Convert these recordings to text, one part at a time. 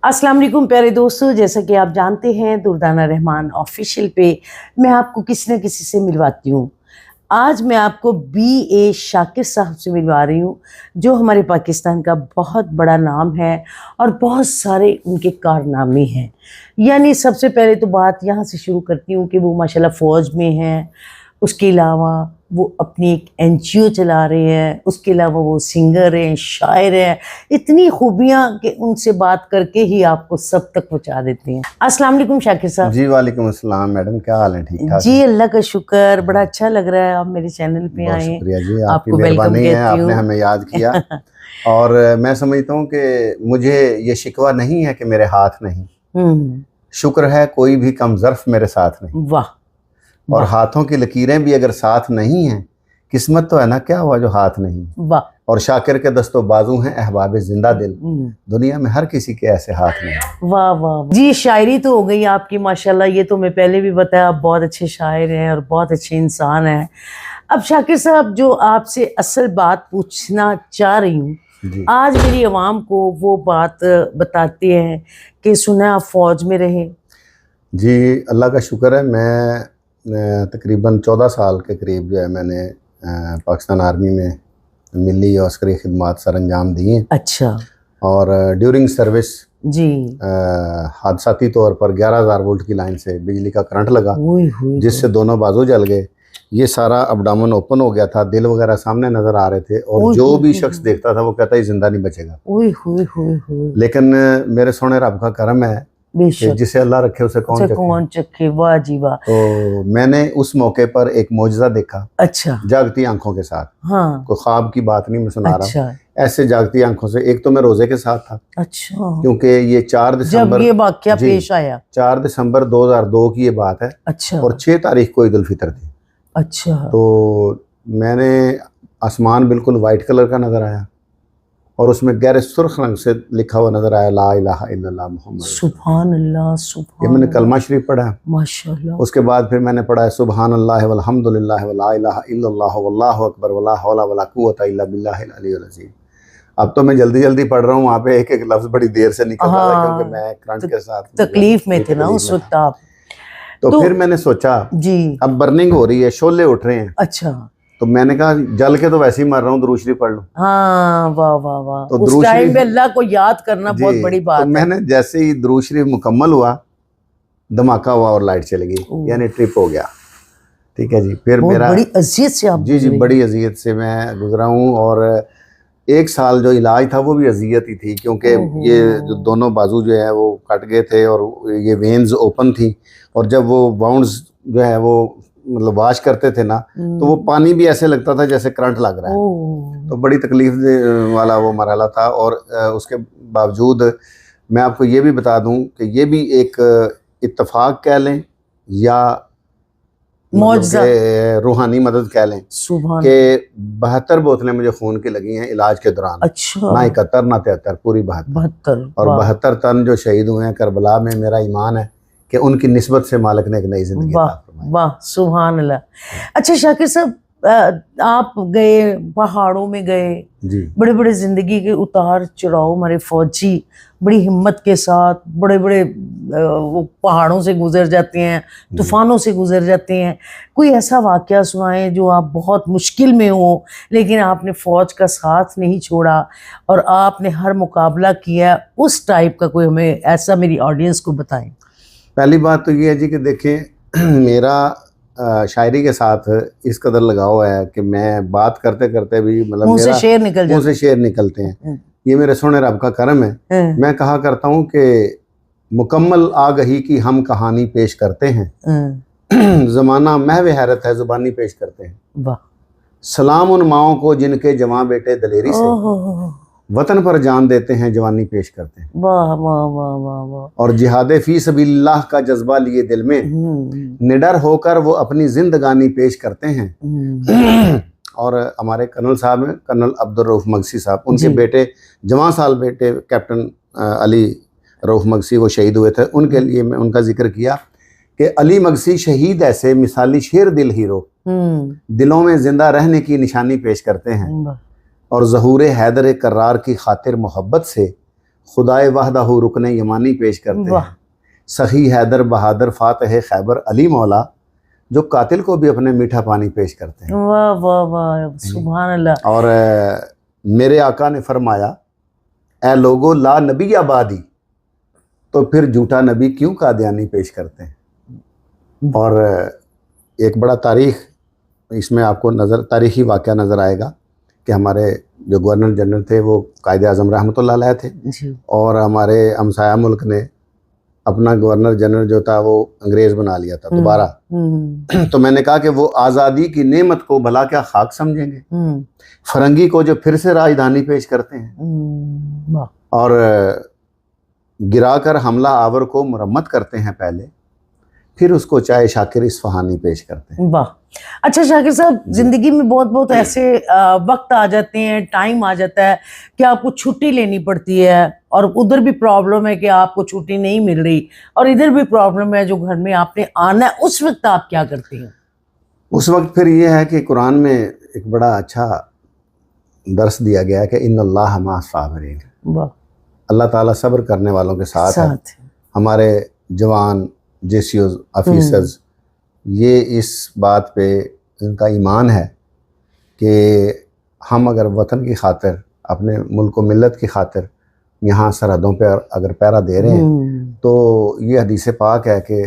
अस्सलाम वालेकुम प्यारे दोस्तों, जैसा कि आप जानते हैं दुर्दाना रहमान ऑफिशियल पे मैं आपको किसी न किसी से मिलवाती हूँ। आज मैं आपको BA शाकिर साहब से मिलवा रही हूँ, जो हमारे पाकिस्तान का बहुत बड़ा नाम है और बहुत सारे उनके कारनामे हैं। यानी सबसे पहले तो बात यहाँ से शुरू करती हूँ कि वो माशाल्लाह फ़ौज में हैं, उसके अलावा वो अपनी एक NGO चला रहे हैं, उसके अलावा वो सिंगर हैं, शायर हैं। इतनी खूबियाँ कि उनसे बात करके ही आपको सब तक पहुँचा देते हैं। अस्सलाम वालेकुम शाकिर साहब। जी वालेकुम अस्सलाम मैडम, क्या हाल है? ठीक ठाक? जी अल्लाह का शुक्र, बड़ा अच्छा लग रहा है आप मेरे चैनल पे आए। शुक्रिया जी, आपकी आपको वेलकम मेहरबानी है, कहती आपने हूँ। हमें याद किया। और मैं समझता हूँ कि मुझे ये शिकवा नहीं है कि मेरे हाथ नहीं, शुक्र है कोई भी कम ज़र्फ मेरे साथ नहीं। वाह। और हाथों की लकीरें भी अगर साथ नहीं हैं, किस्मत तो है ना, क्या हुआ जो हाथ नहीं। वाह। और शाकिर के दस्तो बाजू हैं अहबाब जिंदा दिल, दुनिया में हर किसी के ऐसे हाथ नहीं। वाह वाह जी, शायरी तो हो गई आपकी माशाल्लाह, ये तो मैं पहले भी बताया, आप बहुत अच्छे शायर हैं और बहुत अच्छे इंसान हैं। अब शाकिर साहब, जो आपसे असल बात पूछना चाह रही हूँ, आज मेरी आवाम को वो बात बताते हैं कि सुना आप फौज में रहे। जी अल्लाह का शुक्र है, मैं तकरीबन 14 साल के करीब जो है मैंने पाकिस्तान आर्मी में मिली और अस्करी खिदमात सर अंजाम दी हैं। अच्छा। और ड्यूरिंग सर्विस जी हादसाती तौर पर 11,000 वोल्ट की लाइन से बिजली का करंट लगा, जिससे दोनों बाजू जल गए। ये सारा अबडामन ओपन हो गया था, दिल वगैरह सामने नज़र आ रहे थे, और जो भी शख्स देखता था वो कहता है जिंदा नहीं बचेगा। लेकिन मेरे सोने रब का करम है कि जिसे अल्लाह रखे उसे कौन चखे। वाह जी वाह। तो मैंने उस मौके पर एक मौजज़ा देखा। अच्छा। जागती आंखों के साथ। हाँ। कोई ख्वाब की बात नहीं मैं सुना अच्छा। रहा, ऐसे जागती आंखों से। एक तो मैं रोजे के साथ था। अच्छा। क्योंकि ये 4 दिसंबर जब ये वाकया पेश आया, 4 दिसंबर 2002 की ये बात है। अच्छा। और 6 तारीख को ईद उल फितर थी। अच्छा। तो मैंने आसमान बिल्कुल वाइट कलर का नजर आया और उसमें गहरे सुर्ख रंग से लिखा हुआ नजर आया, ला इलाहा इल्लल्लाह मुहम्मद। सुभान अल्लाह, सुभान। ये मैंने कलमा शरीफ पढ़ा, माशाल्लाह। उसके उसके बाद फिर मैंने पढ़ा है सुभान अल्लाह वल्हम्दुलिल्लाह वला इलाहा इल्लल्लाह वल्लाहु अकबर वला हौला वला कुव्वता इल्ला बिल्लाहिल अलिय्यिल अज़ीम। अब तो मैं जल्दी जल्दी पढ़ रहा हूँ, वहाँ पे एक एक लफ्ज बड़ी देर से निकल रहा था क्योंकि मैं करंट के साथ तकलीफ में थे ना उस वक्त आप। तो फिर मैंने सोचा जी अब बर्निंग हो रही है, शोले उठ रहे हैं। अच्छा। तो मैंने कहा जल के तो वैसे ही मर रहा हूँ, दुरूद शरीफ पढ़ लूं। हाँ, वाह वाह वाह। तो उस टाइम में अल्लाह को याद करना बहुत बड़ी बात है। तो मैंने जैसे ही दुरूद शरीफ मुकम्मल हुआ, धमाका हुआ और लाइट चली गई, यानी ट्रिप हो गया। ठीक है जी। फिर मेरा बड़ी अजियत से आप जी बड़ी अजियत से मैं गुजरा हूँ। और 1 साल जो इलाज था वो भी अजियत ही थी, क्योंकि ये जो दोनों बाजू जो है वो कट गए थे और ये वेन्स ओपन थी, और जब वो बाउंड्स जो है वो मतलब वाश करते थे ना, तो वो पानी भी ऐसे लगता था जैसे करंट लग रहा है। तो बड़ी तकलीफ वाला वो मरहला था। और उसके बावजूद मैं आपको ये भी बता दूं कि ये भी एक इत्तेफाक कह लें या रूहानी मदद कह लें कि 72 बोतलें मुझे खून की लगी हैं इलाज के दौरान। अच्छा। ना 71 ना 73, पूरी 72। और 72 तन जो शहीद हुए हैं करबला में, मेरा ईमान है कि उनकी निस्बत से मालिक ने एक नई जिंदगी अता फरमाई। वाह, सुभान अल्लाह। अच्छा शाकिर साहब, आप गए, पहाड़ों में गए, बड़े बड़े जिंदगी के उतार चढ़ाव, हमारे फौजी बड़ी हिम्मत के साथ बड़े बड़े वो पहाड़ों से गुजर जाते हैं, तूफानों से गुजर जाते हैं। कोई ऐसा वाकया सुनाएं जो आप बहुत मुश्किल में हो लेकिन आपने फौज का साथ नहीं छोड़ा और आपने हर मुकाबला किया, उस टाइप का कोई हमें ऐसा मेरी ऑडियंस को बताएं। पहली बात तो ये है जी कि देखिए मेरा शायरी के साथ इस कदर लगाव है कि मैं बात करते करते भी मतलब मुंह से शेर निकलते हैं। ये मेरे सोने रब का करम है। मैं कहा करता हूँ कि मुकम्मल आगही की हम कहानी पेश करते हैं, ज़माना महव हैरत है जुबानी पेश करते हैं। वाह। सलाम उन माओं को जिनके जवां बेटे दलेरी से वतन पर जान देते हैं, जवानी पेश करते हैं। वाह वाह वाह वाह वाह। और जिहादे फी सबीलिल्लाह का जज्बा लिए दिल में, निडर होकर वो अपनी जिंदगानी पेश करते हैं। और हमारे कर्नल साहब हैं, कर्नल अब्दुल रऊफ मगसी साहब, उनके बेटे जवां साल बेटे कैप्टन अली रऊफ मगसी वो शहीद हुए थे। उनके लिए मैं उनका जिक्र किया कि अली मगसी शहीद ऐसे मिसाली शेर दिल हीरो, दिलों में जिंदा रहने की निशानी पेश करते हैं। और ज़हूर हैदर कर्रार की खातिर मोहब्बत से खुदाए वाहदाहू रुकने यमानी पेश करते हैं। सखी हैदर बहादुर फातह खैबर अली मौला जो कातिल को भी अपने मीठा पानी पेश करते हैं। वाह वाह वाह, सुभान अल्लाह। और मेरे आका ने फरमाया, ए लोगो ला नबी आबादी, तो फिर झूठा नबी क्यों कादियानी पेश करते हैं। और एक बड़ा तारीख इसमें आपको तारीखी वाक़या नज़र आएगा कि हमारे जो गवर्नर जनरल थे वो कायदे आज़म रहमतुल्लाह अलैह थे जी। और हमारे हमसाया मुल्क ने अपना गवर्नर जनरल जो था वो अंग्रेज़ बना लिया था दोबारा। तो मैंने कहा कि वो आज़ादी की नेमत को भला क्या खाक समझेंगे, फरंगी को जो फिर से राजधानी पेश करते हैं और गिराकर हमला आवर को मुरम्मत करते हैं पहले, फिर उसको चाहे शाकिर इस्फहानी पेश करते हैं। वाह। अच्छा शाकिर साहब, जिंदगी में बहुत बहुत ऐसे वक्त आ जाते हैं, टाइम आ जाता है कि आपको छुट्टी लेनी पड़ती है और उधर भी प्रॉब्लम है कि आपको छुट्टी नहीं मिल रही और इधर भी प्रॉब्लम है जो घर में आपने आना है, उस वक्त आप क्या करते हैं? उस वक्त फिर ये है कि कुरान में एक बड़ा अच्छा दर्स दिया गया है कि इन्नल्लाह मा साबिरीन, अल्लाह ताला सब्र करने वालों के साथ है। हमारे जवान जेसीओज ऑफिसर्स ये इस बात पे इनका ईमान है कि हम अगर वतन की खातिर, अपने मुल्क व मिल्लत की खातिर यहाँ सरहदों पे अगर पहरा दे रहे हैं तो ये हदीस पाक है कि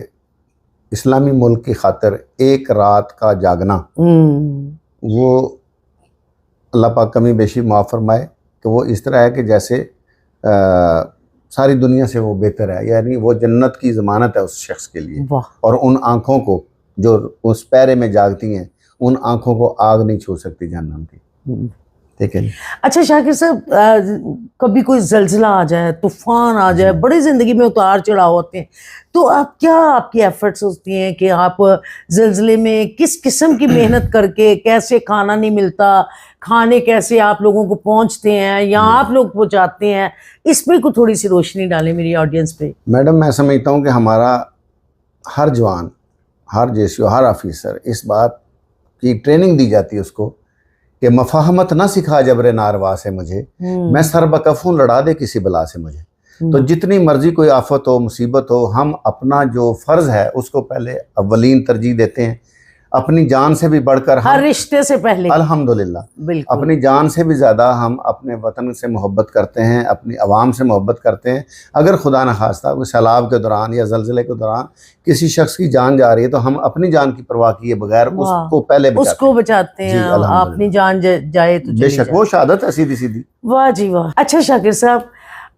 इस्लामी मुल्क की खातिर एक रात का जागना वो अल्लाह पाक कमी बेशी माफ़ फरमाए कि वो इस तरह है कि जैसे सारी दुनिया से वो बेहतर है, यानी वो जन्नत की ज़मानत है उस शख्स के लिए। और उन आँखों को जो उस पैरे में जागती हैं, उन आँखों को आग नहीं छू सकती जहन्नम की। ठीक है। अच्छा शाकिर साहब, कभी कोई जल्जला आ जाए, तूफान आ जाए, बड़ी ज़िंदगी में उतार चढ़ाव होते हैं, तो आप क्या, आपकी एफर्ट्स होती हैं कि आप जल्जले में किस किस्म की मेहनत करके, कैसे खाना नहीं मिलता, खाने कैसे आप लोगों को पहुंचते हैं या आप लोग पहुंचाते हैं, इस पर को थोड़ी सी रोशनी डालें मेरी ऑडियंस पे। मैडम, मैं समझता हूँ कि हमारा हर जवान, हर जेसीओ, हर ऑफिसर इस बात की ट्रेनिंग दी जाती है उसको कि मफाहमत ना सिखा जबरे नारवा से मुझे, मैं सर बकफूं लड़ा दे किसी बला से मुझे। तो जितनी मर्जी कोई आफत हो, मुसीबत हो, हम अपना जो फ़र्ज़ है उसको पहले अव्वलीन तरजीह देते हैं, अपनी जान से भी बढ़कर, हर रिश्ते से पहले अल्हम्दुलिल्लाह अपनी जान से भी ज़्यादा हम अपने वतन से मोहब्बत करते हैं, अपनी आवाम से मोहब्बत करते हैं। अगर खुदा न खास्ता कोई सैलाब के दौरान या जल्ज़ले के दौरान किसी शख्स की जान जा रही है तो हम अपनी जान की परवाह किए बगैर उसको पहले बचाते हैं। अपनी जान जाए तो बेशक वो शहादत है सीधी सीधी। वाह जी वाह। अच्छा शाकिर साहब,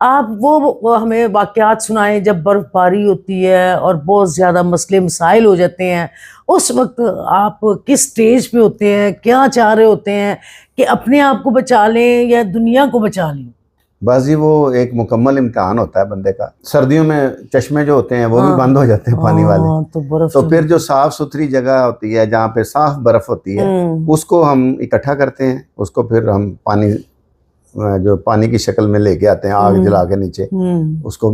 आप वो हमें वाक़यात सुनाएं जब बर्फ़बारी होती है और बहुत ज़्यादा मसले मसाइल हो जाते हैं, उस वक्त आप किस स्टेज पे होते हैं, क्या चाह रहे होते हैं कि अपने आप को बचा लें या दुनिया को बचा लें? बाजी वो एक मुकम्मल इम्तिहान होता है बंदे का। सर्दियों में चश्मे जो होते हैं वो भी बंद हो जाते हैं पानी वाले, तो फिर जो साफ़ सुथरी जगह होती है जहाँ पे साफ़ बर्फ़ होती है उसको हम इकट्ठा करते हैं, उसको फिर हम पानी जो पानी की शक्ल में लेके आते हैं, आग जला के नीचे उसको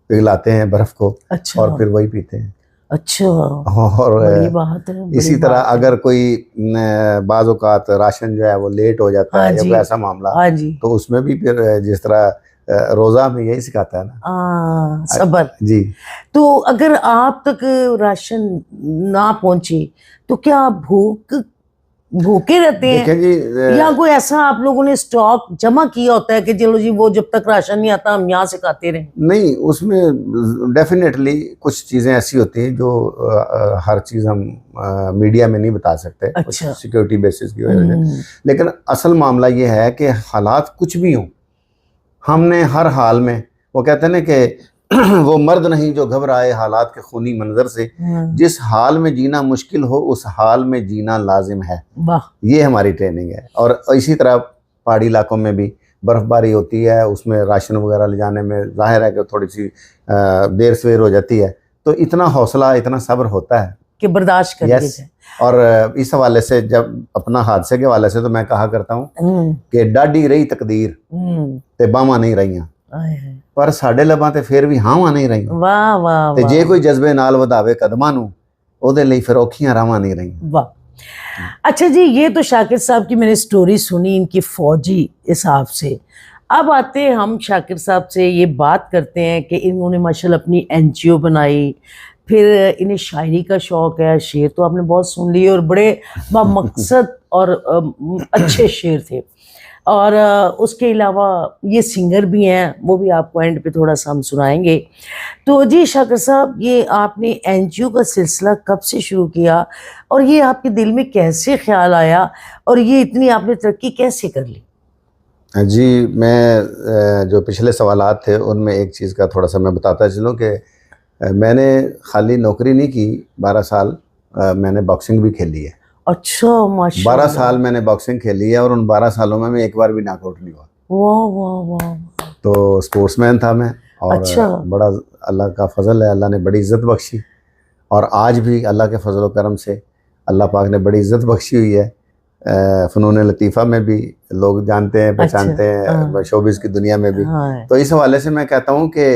पिघलाते हैं बर्फ को। अच्छा। और फिर वही पीते हैं। अच्छा। और बड़ी बात है, इसी तरह अगर कोई बाज़ औक़ात राशन जो है वो लेट हो जाता है या ऐसा मामला, तो उसमें भी फिर जिस तरह रोज़ा में यही सिखाता है ना, सब्र जी। तो अगर आप तक राशन ना पहुंचे तो क्या आप भूखे रहते हैं या कोई ऐसा आप लोगों ने स्टॉक जमा किया होता है कि चलो जी वो जब तक राशन नहीं आता हम यहाँ से खाते रहें? नहीं, उसमें डेफिनेटली कुछ चीज़ें ऐसी होती हैं जो हर चीज़ हम मीडिया में नहीं बता सकते। अच्छा। सिक्योरिटी बेसिस की वजह से। लेकिन असल मामला ये है कि हालात कुछ भी हों, हमने हर हाल में, वो कहते हैं ना कि वो मर्द नहीं जो घबराए हालात के खूनी मंजर से, जिस हाल में जीना मुश्किल हो उस हाल में जीना लाजिम है। ये हमारी ट्रेनिंग है। और इसी तरह पहाड़ी इलाकों में भी बर्फ़बारी होती है, उसमें राशन वगैरह ले जाने में जाहिर है कि थोड़ी सी देर सवेर हो जाती है, तो इतना हौसला, इतना सब्र होता है कि बर्दाश्त कर लीजिए। और इस हवाले से, जब अपना हादसे के हवाले से, तो मैं कहा करता हूँ कि डाडी रही तकदीर ते बामा नहीं रही पर साडे लबां ते फिर भी हावां नहीं रही। वाह वाह। ते जे कोई जज्बे नाल वधावे कदमां नूं ओदे लई फिर औखियां रावां नहीं रही। वाह। अच्छा जी, ये तो शाकिर साहब की मैंने स्टोरी सुनी इनकी फौजी हिसाब से। अब आते हैं हम शाकिर साहब से ये बात करते हैं कि इन्होंने माशाल्लाह अपनी एनजीओ बनाई, फिर इन्हें शायरी का शौक़ है। शेर तो आपने बहुत सुन लिए और बड़े बामकसद और अच्छे शेर थे। और उसके अलावा ये सिंगर भी हैं, वो भी आपको एंड पे थोड़ा सा हम सुनाएंगे। तो जी शाकिर साहब, ये आपने एनजीओ का सिलसिला कब से शुरू किया और ये आपके दिल में कैसे ख्याल आया और ये इतनी आपने तरक्की कैसे कर ली? जी, मैं जो पिछले सवालात थे उनमें एक चीज़ का थोड़ा सा मैं बताता चलूँ कि मैंने खाली नौकरी नहीं की, 12 साल मैंने बॉक्सिंग भी खेली है। अच्छा, माशाल्लाह। 12 साल मैंने बॉक्सिंग खेली है और उन 12 सालों में मैं एक बार भी नॉकआउट नहीं हुआ। वाह वाह वाह। तो स्पोर्ट्समैन था मैं। और अच्छा। बड़ा अल्लाह का फजल है, अल्लाह ने बड़ी इज़्ज़त बख्शी और आज भी अल्लाह के फजल व करम से अल्लाह पाक ने बड़ी इज़्ज़त बख्शी हुई है। फ़नून लतीफ़ा में भी लोग जानते हैं, पहचानते हैं, हाँ। शोबिज़ की दुनिया में भी। हाँ। तो इस हवाले से मैं कहता हूँ कि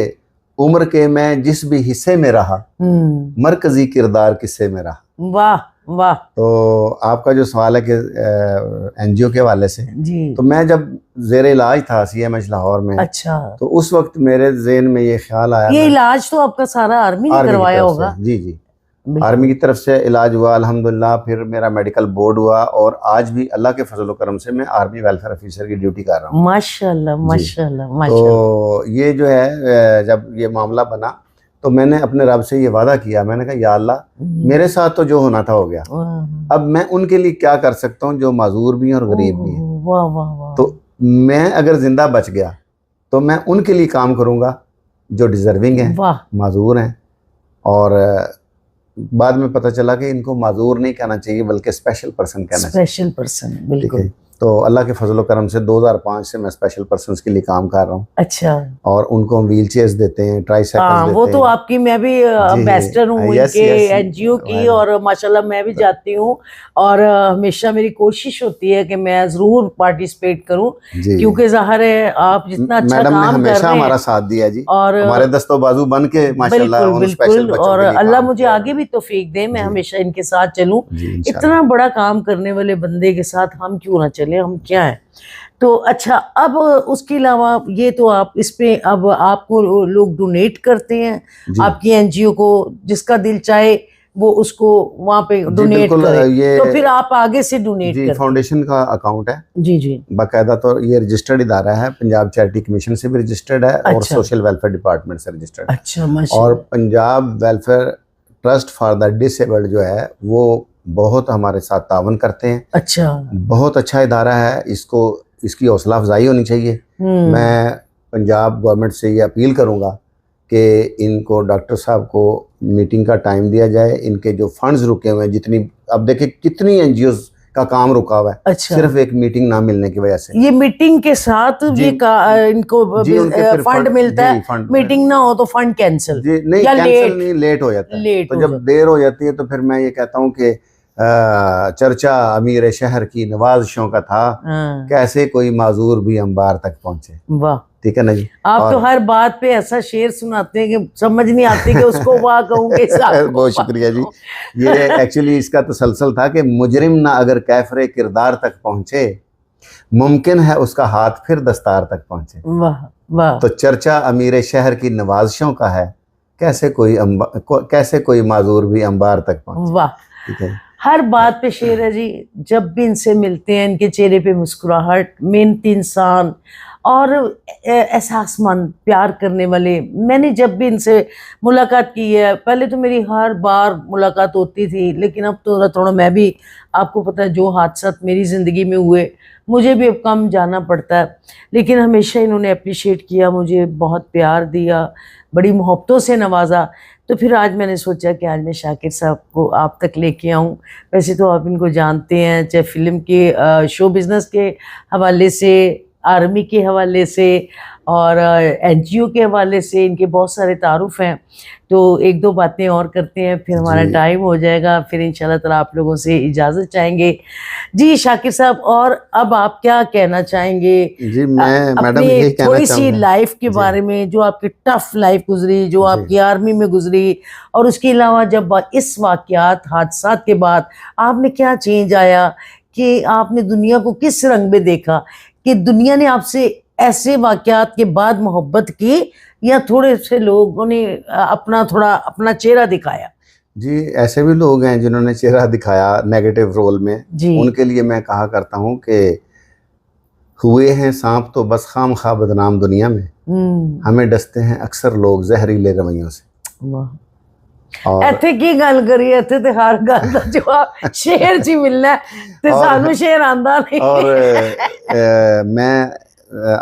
उम्र के मैं जिस भी हिस्से में रहा, मरकज़ी किरदार किस्से में रहा। वाह वाह। तो आपका जो सवाल है कि एनजीओ के हवाले से जी। तो मैं जब ज़ेर इलाज था CMH लाहौर में। अच्छा। तो उस वक्त मेरे ज़हन में ये ख्याल आया, ये इलाज तो आपका सारा आर्मी ने करवाया होगा? जी जी, आर्मी की तरफ से इलाज हुआ अल्हम्दुलिल्लाह। फिर मेरा मेडिकल बोर्ड हुआ और आज भी अल्लाह के फजल व करम से मैं आर्मी वेलफेयर ऑफिसर की ड्यूटी कर रहा हूँ। माशाल्लाह माशाल्लाह माशाल्लाह। तो ये जो है, जब ये मामला बना तो मैंने अपने रब से ये वादा किया, मैंने कहा या अल्लाह, मेरे साथ तो जो होना था हो गया, अब मैं उनके लिए क्या कर सकता हूँ जो माजूर भी हैं और गरीब भी हैं। वाह वाह वाह। तो मैं अगर जिंदा बच गया तो मैं उनके लिए काम करूँगा जो डिजर्विंग हैं, माजूर हैं। और बाद में पता चला कि इनको माजूर नहीं कहना चाहिए बल्कि स्पेशल पर्सन कहना चाहिए। स्पेशल पर्सन, बिल्कुल। तो अल्लाह के फजल व करम से 2005 से मैं स्पेशल पर्सन्स के लिए काम कर रहा हूँ। अच्छा। और उनको हम व्हील चेयर्स देते हैं, ट्राईसाइकिल्स देते हैं। वो तो आपकी, मैं भी एम्बेसडर हूँ इनके एनजीओ की और माशाल्लाह मैं भी जाती हूँ और हमेशा मेरी कोशिश होती है कि मैं जरूर पार्टिसिपेट करूँ, क्योंकि ज़ाहिर है आप जितना अच्छा काम कर रहे हैं, हमेशा हमारा साथ दिया जी और हमारे दस्तों बाजू बन के माशाल्लाह। बिल्कुल। और अल्लाह मुझे आगे भी तौफीक दे, मैं हमेशा इनके साथ चलूँ। इतना बड़ा काम करने वाले बंदे के साथ हम क्यों ना चले, हम क्या है। तो अच्छा, अब उसके अलावा ये तो आप इस पे, अब आपको लोग डोनेट करते हैं आपकी एनजीओ को, जिसका दिल चाहे वो उसको वहाँ पे डोनेट करे, तो फिर आप आगे से डोनेट करते हैं? फाउंडेशन का अकाउंट है जी जी, बाकायदा। तो ये रजिस्टर्ड इदारा है, पंजाब चैरिटी कमीशन से भी रजिस्टर्ड है। और सोशल वेलफेयर डिपार्टमेंट से रजिस्टर्ड है। अच्छा। और Punjab welfare trust for the disabled जो है वो बहुत हमारे साथ तावन करते हैं। अच्छा, बहुत अच्छा इदारा है, इसकी हौसला अफजाई होनी चाहिए। मैं पंजाब गवर्नमेंट से ये अपील करूंगा कि इनको, डॉक्टर साहब को मीटिंग का टाइम दिया जाए। इनके जो फंड्स रुके हुए हैं, जितनी, अब देखिए कितनी एनजीओज का काम रुका हुआ है। अच्छा। सिर्फ एक मीटिंग ना मिलने की वजह से। ये मीटिंग के साथ ये इनको फंड मिलता है, मीटिंग ना हो तो फंड कैंसिल? नहीं, कैंसिल नहीं, लेट हो जाता है। तो जब देर हो जाती है तो फिर मैं ये कहता हूँ कि चर्चा अमीर शहर की नवाजिशों का था, कैसे कोई माजूर भी अंबार तक पहुंचे। वाह, ठीक है ना जी। आप तो हर बात पे ऐसा शेर सुनाते हैं कि समझ नहीं आती कि उसको वाह कहूँगे। बहुत शुक्रिया जी। ये एक्चुअली इसका तसलसल था कि मुजरिम ना अगर कैफरे किरदार तक पहुंचे, मुमकिन है उसका हाथ फिर दस्तार तक पहुंचे। वाह वाह। तो चर्चा अमीर शहर की नवाजिशों का है, कैसे कोई माजूर भी अंबार तक पहुंचे। वाह, ठीक है। हर बात पे शेर है जी। जब भी इनसे मिलते हैं, इनके चेहरे पे मुस्कुराहट, मेहनती इंसान और एहसासमंद, प्यार करने वाले। मैंने जब भी इनसे मुलाकात की है, पहले तो मेरी हर बार मुलाकात होती थी, लेकिन अब तो थोड़ा मैं भी, आपको पता है जो हादसा मेरी ज़िंदगी में हुए, मुझे भी अब कम जाना पड़ता है, लेकिन हमेशा इन्होंने अप्रिशिएट किया, मुझे बहुत प्यार दिया, बड़ी मोहब्बतों से नवाजा। तो फिर आज मैंने सोचा कि आज मैं शाकिर साहब को आप तक लेके आऊँ। वैसे तो आप इनको जानते हैं, चाहे फिल्म के शो बिज़नेस के हवाले से, आर्मी के हवाले से और एनजीओ के हवाले से इनके बहुत सारे तारुफ हैं। तो एक दो बातें और करते हैं, फिर हमारा टाइम हो जाएगा, फिर इंशाल्लाह ताला आप लोगों से इजाज़त चाहेंगे। जी शाकिर साहब, और अब आप क्या कहना चाहेंगे? जी, मैं मैडम यही कहना थोड़ी सी लाइफ के बारे में, जो आपकी टफ लाइफ गुजरी, जो आपकी आर्मी में गुजरी, और उसके अलावा जब इस वाक़यात, हादसात के बाद आपने क्या चेंज आया कि आपने दुनिया को किस रंग में देखा, कि दुनिया ने आपसे ऐसे वाकयात के बाद मोहब्बत की, या थोड़े से लोगों ने अपना चेहरा दिखाया? जी, ऐसे भी लोग हैं जिन्होंने चेहरा दिखाया नेगेटिव रोल में। जी। उनके लिए मैं कहा करता हूँ कि हुए हैं सांप तो बस खाम खा बदनाम दुनिया में, हमें डसते हैं अक्सर लोग जहरीले रवैयों से। वाह। और ਇੱਥੇ ਕੀ ਗੱਲ ਕਰੀ, ਇੱਥੇ ਤੇ हर ਗੱਲ ਦਾ जवाब शेर जी मिलना ते सानू शेर आंदा नहीं। और मैं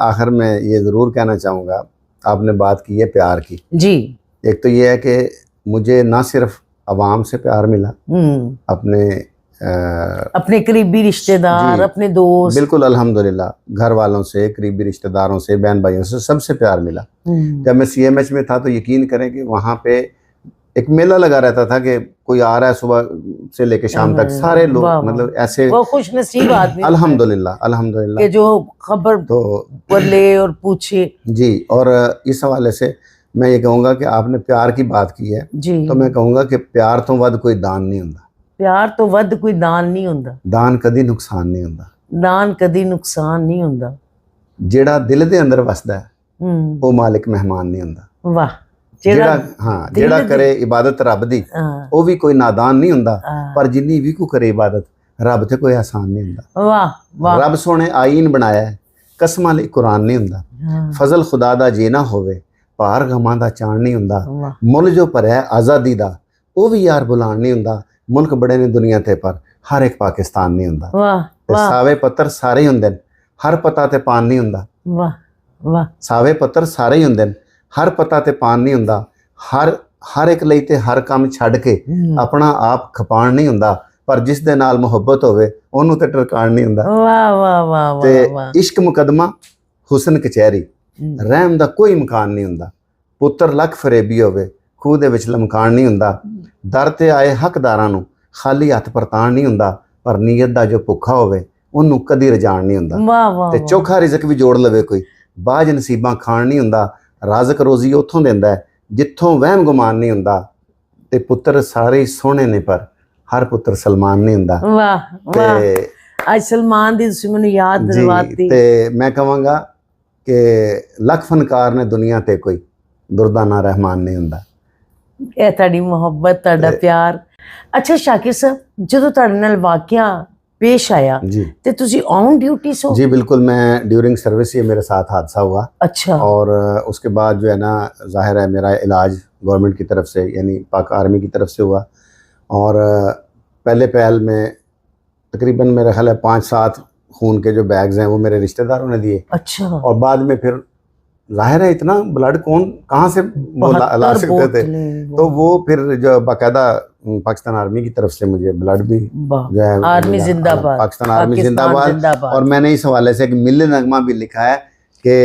आखिर में ये ज़रूर कहना चाहूँगा, आपने बात की है प्यार की जी। एक तो ये है कि मुझे ना सिर्फ आवाम से प्यार मिला, अपने करीबी रिश्तेदार, अपने दोस्त, बिल्कुल अल्हम्दुलिल्लाह, घर वालों से, करीबी रिश्तेदारों से, बहन भाइयों से, सबसे प्यार मिला। जब मैं CMH में था तो यकीन करें कि वहाँ पे एक मेला लगा रहता था कि कोई आ रहा है सुबह से लेके शाम तक, सारे लोग मतलब ऐसे वो खुश नसीब आदमी अल्हम्दुलिल्लाह अल्हम्दुलिल्लाह कि जो खबर तो ले और पूछे। जी। और इस हवाले से मैं ये कहूँगा कि आपने प्यार की बात की है जी, तो मैं कहूँगा कि प्यार तो वध कोई दान नहीं होता। प्यार तो वध कोई दान नहीं होता। दान कदी नुकसान नहीं होता। दान कदी नुकसान नहीं होता। जेड़ा दिल दे अंदर वसदा है वो मालिक मेहमान नहीं होता। वाह। जेड़ा करे इबादत रब दी वो भी कोई नादान नहीं होता, पर जिन्नी भी को करे इबादत रब ते कोई आसान नहीं होता। वाह वाह। रब सोने आईन बनाया है, कसमां लई कुरान नहीं होता। फजल खुदा दा जे ना होवे, भार गमां दा चाण नहीं होता। मुल जो भरिया आज़ादी दा वो भी यार बुलान नहीं होता। मुल्क बड़े ने दुनिया ते पर हर एक पाकिस्तान नहीं होता। ते सावे पत्थर सारे हुंदे न, हर पता ते पान नहीं होता। वाह वाह। सावे पत्थर सारे ही हुंदे न, हर पता ते पान नहीं होता। हर एक लई ते हर काम छड़ के अपना आप खपान नहीं होता, पर जिस दे नाल मुहब्बत होवे ओनू ते टरकान नहीं होता। वाह वाह वाह। ते इश्क मुकदमा हुसन कचहरी, रहम दा कोई मकान नहीं होता। पुत्र लख फरेबी होवे खूह दे विच लमकान नहीं होता। दर ते आए हकदारां नू खाली हथ परतान नहीं होता, पर नीयत दा जो भुखा होवे ओनू कदी रजान नहीं होता। ते चोखा रिजक भी जोड़ लवे कोई, बाज नसीबां खान नहीं होता। राजक रोजी उथों दिंदा है जिथों वहम गुमान नहीं होता। ते पुत्र सारे सोहने ने पर हर पुत्र सलमान नहीं होता। वाह वाह। आज सलमान दी तुसीं मैनूं याद दिलवाती। ते मैं कहांगा कि लख फनकार ने दुनिया ते कोई दुर्दाना रहमान नहीं होता। ਇਹ ਤੁਹਾਡੀ ਮੁਹੱਬਤ, ਤੁਹਾਡਾ ਪਿਆਰ। अच्छा शाकिर साहब, ਜਦੋਂ ਤੁਹਾਡੇ ਨਾਲ ਵਾਕਿਆ पेश आया तो तुसी ऑन ड्यूटी सो? जी बिल्कुल, मैं ड्यूरिंग सर्विस ये मेरे साथ हादसा हुआ। अच्छा। और उसके बाद जो है ना, जाहिर है मेरा इलाज गवर्नमेंट की तरफ से यानी पाक आर्मी की तरफ से हुआ। और पहले पहल में तकरीबन मेरा ख्याल है 5-7 खून के जो बैग्स हैं वो मेरे रिश्तेदारों ने दिए। अच्छा। और बाद में फिर जाहिर है इतना ब्लड कहाँ से ला सकते थे, तो वो फिर जो बाकायदा पाकिस्तान आर्मी की तरफ से मुझे ब्लड भी जो है, आर्मी जिंदाबाद, पाकिस्तान आर्मी जिंदाबाद। और मैंने इस हवाले से एक मिले नगमा भी लिखा है कि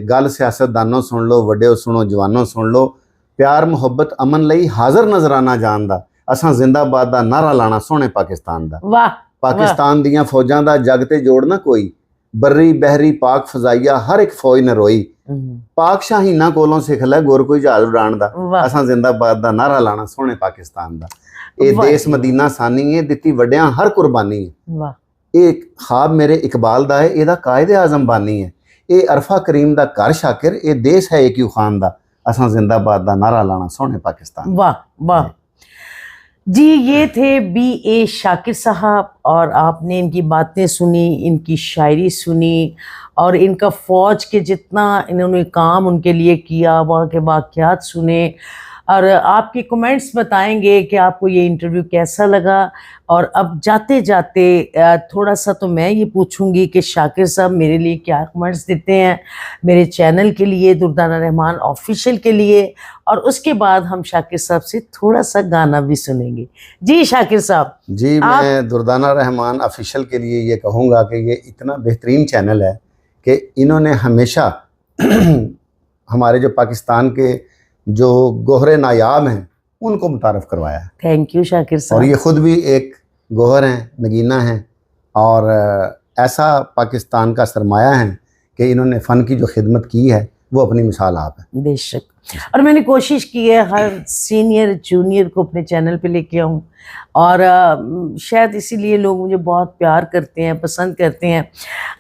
गल सियासतदानों सुन लो, वड्डे सुनो, जवानों सुन लो, प्यार मुहब्बत अमन लई हाजिर नजराना जान दा, असां जिंदाबाद दा नारा लाना सोहने पाकिस्तान दा। वाह। पाकिस्तान दियां फौजां दा जग ते जोड़ना कोई, बर्री बहरी पाक फजाइया हर एक फौज ने रोई, पाक शाहीना कोलों सिख लै गोर कोई जहाज उड़ान दा, असां जिंदाबाद दा नारा लाना सोहने पाकिस्तान दा। ये देश मदीना सानी है, दित्ती वड्डियां हर कुर्बानी है। ये ख्वाब मेरे इकबाल दा है, एदा कायदे आजम बानी है। ये अरफा करीम दा घर शाकिर, ये देश है एक खान दा, असां जिंदाबाद दा नारा लाना सोहने पाकिस्तान। वाह वाह जी। ये थे BA शाकिर साहब, और आपने इनकी बातें सुनी, इनकी शायरी सुनी, और इनका फ़ौज के जितना इन्होंने काम उनके लिए किया, वहाँ के वाक़यात सुने, और आपके कमेंट्स बताएंगे कि आपको ये इंटरव्यू कैसा लगा। और अब जाते जाते थोड़ा सा तो मैं ये पूछूंगी कि शाकिर साहब मेरे लिए क्या कमेंट्स देते हैं, मेरे चैनल के लिए, दुर्दाना रहमान ऑफिशियल के लिए, और उसके बाद हम शाकिर साहब से थोड़ा सा गाना भी सुनेंगे। जी शाकिर साहब। जी, मैं दुर्दाना रहमान ऑफिशियल के लिए ये कहूँगा कि ये इतना बेहतरीन चैनल है कि इन्होंने हमेशा हमारे जो पाकिस्तान के जो गोहरे नायाब हैं उनको मुतारफ़ करवाया है। थैंक यू शाकिर साहब। और ये ख़ुद भी एक गोहर हैं, नगीना हैं, और ऐसा पाकिस्तान का सरमाया है कि इन्होंने फ़न की जो खिदमत की है वो अपनी मिसाल आप है। बेशक। और मैंने कोशिश की है हर सीनियर जूनियर को अपने चैनल पे लेके आऊँ, और शायद इसीलिए लोग मुझे बहुत प्यार करते हैं, पसंद करते हैं।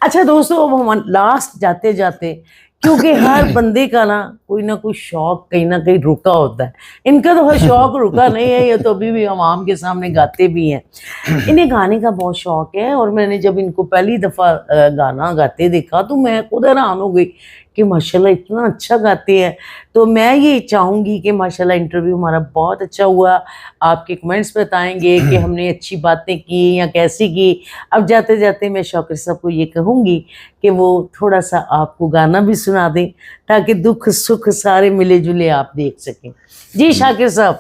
अच्छा दोस्तों, अब हम लास्ट जाते जाते, क्योंकि हर बंदे का ना कोई शौक कहीं ना कहीं रुका होता है। इनका तो हर शौक रुका नहीं है, ये तो अभी भी हम आम के सामने गाते भी हैं। इन्हें गाने का बहुत शौक है, और मैंने जब इनको पहली दफ़ा गाना गाते देखा तो मैं खुद हैरान हो गई कि माशाल्लाह इतना अच्छा गाते हैं। तो मैं ये चाहूँगी कि माशाल्लाह इंटरव्यू हमारा बहुत अच्छा हुआ। आपके कमेंट्स बताएंगे कि हमने अच्छी बातें की या कैसी की। अब जाते जाते मैं शाकिर साहब को ये कहूँगी कि वो थोड़ा सा आपको गाना भी सुना दें, ताकि दुख सुख सारे मिले जुले आप देख सकें। जी शाकिर साहब,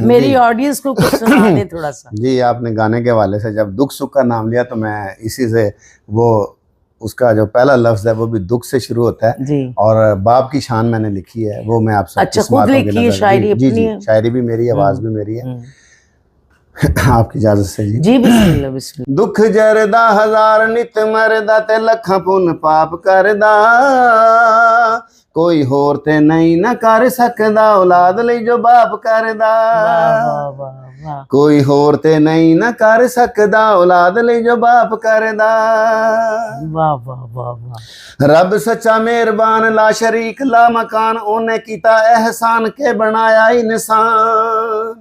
मेरी ऑडियंस को कुछ सुना दें थोड़ा सा। जी, आपने गाने के हवाले से जब दुख सुख का नाम लिया तो मैं इसी से, वो उसका जो पहला लफ्ज है वो भी दुख से शुरू होता है जी। और बाप की शान मैंने लिखी है, वो मैं आपसे अच्छा, खुद लिखी है शायरी अपनी? जी, शायरी भी मेरी, आवाज भी मेरी है। आपकी इजाजत से जी। जी बिस्मिल्लाह बिस्मिल्लाह। दुख जरदा हजार नित मरदा ते लखा पुन पाप करदा, कोई होर ते नहीं न कर सकदा औलाद लई जो बाप करदा। वाह वाह वाह। कोई होर ते नहीं न कर सकदा औलाद लई जो बाप करदा। वाह वाह वाह वाह। रब सच्चा मेहरबान ला शरीक ला मकान, ओने कीता एहसान के बनाया इंसान।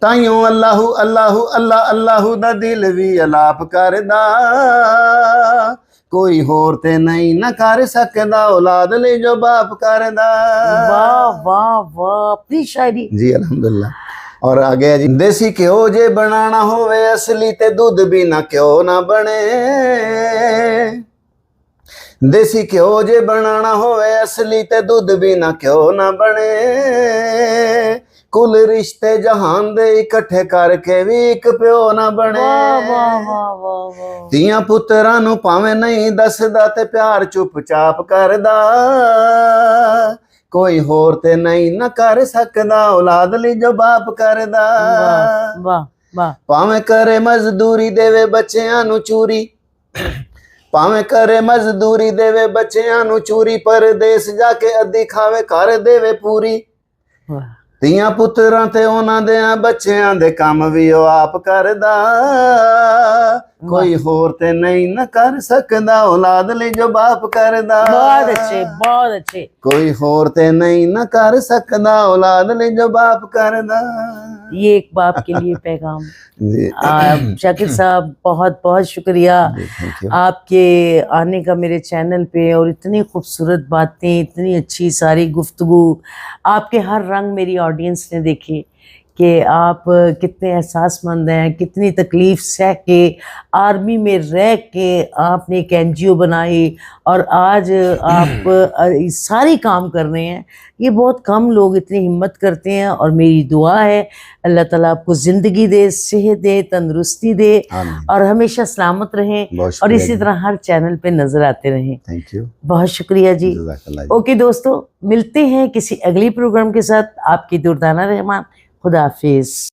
ताइयों अल्लाहू अल्लाहू अल्लाह अल्लाहू दा दिल भी अलाप करदा, कोई होर ते नहीं न कर सकदा औलाद ले जो बाप करदा। वाह वाह वाह, अपनी शायरी। जी अल्हम्दुलिल्लाह। और आगे है जी, देसी घ्यो जे बनाना होवे असली ते दूध भी ना क्यों ना बने। देसी घ्यो जे बनाना होवे असली ते दूध भी ना क्यों ना बने। कुल रिश्ते जहान दे इकट्ठे करके भी एक प्यो ना बने। वाह वाह वाह वाह वाह। तियां पुत्रां नूं भावें नहीं दसदा ते प्यार चुपचाप करदा, कोई होर ते नहीं न कर सकदा औलाद लई जो बाप करदा। वाह वाह वाह। भावें करे मजदूरी देवे बच्चियां नूं चूरी, भावें करे मजदूरी देवे बच्चियां नूं चूरी, परदेस जाके अद्धी खावे घर देवे पूरी। वाह। तियां पुत्रां ते उन्हां दे बच्चियां दे काम भी ओ आप करदा, कोई होर ते नहीं न कर सकदा औलाद लई जो बाप करदा। बहुत अच्छे बहुत अच्छे। कोई होर ते नहीं न कर सकदा औलाद लई जो बाप करदा। ये एक बाप के लिए पैगाम। जी शाकिर साहब बहुत बहुत शुक्रिया आपके आने का मेरे चैनल पे, और इतनी खूबसूरत बातें, इतनी अच्छी सारी गुफ्तगू, आपके हर रंग मेरी ऑडियंस ने देखे कि आप कितने एहसासमंद हैं, कितनी तकलीफ़ सह के आर्मी में रह के आपने एक NGO बनाई और आज आप सारे काम कर रहे हैं। ये बहुत कम लोग इतनी हिम्मत करते हैं, और मेरी दुआ है अल्लाह ताला आपको ज़िंदगी दे, सेहत दे, तंदुरुस्ती दे और हमेशा सलामत रहें, और इसी तरह हर चैनल पे नज़र आते रहें। थैंक यू, बहुत शुक्रिया जी। ओके दोस्तों, मिलते हैं किसी अगली प्रोग्राम के साथ। आपकी दुर्दाना रहमान, खुदा हाफिज़।